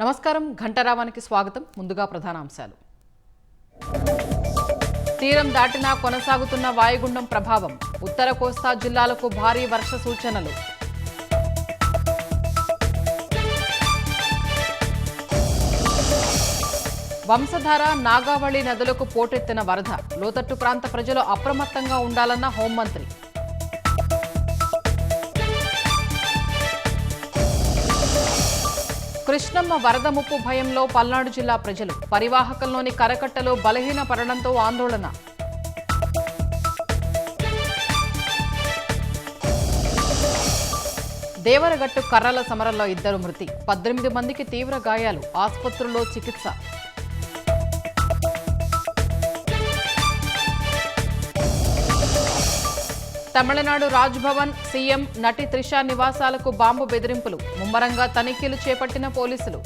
నమస్కారం ఘంటారావానికి స్వాగతం. ముందుగా ప్రధానాంశాలు. తీరం దాటినా కొనసాగుతున్న వాయుగుండం ప్రభావం. ఉత్తర కోస్తా జిల్లాలకు భారీ వర్ష సూచనలు. వంశధార, నాగావళి నదులకు పోటెత్తిన వరద. లోతట్టు ప్రాంత ప్రజలు అప్రమత్తంగా ఉండాలన్న హోంమంత్రి. కృష్ణమ్మ వరద ముప్పు భయంలో పల్నాడు జిల్లా ప్రజలు. పరివాహకంలోని కరకట్టలో బలహీన పడడంతో ఆందోళన. దేవరగట్టు కర్రల సమరంలో 2 మృతి, 18 మందికి తీవ్ర గాయాలు, ఆసుపత్రుల్లో చికిత్స. తమిళనాడు రాజ్భవన్, సీఎం, నటి త్రిష నివాసాలకు బాంబు బెదిరింపులు. ముమ్మరంగా తనిఖీలు చేపట్టిన పోలీసులు.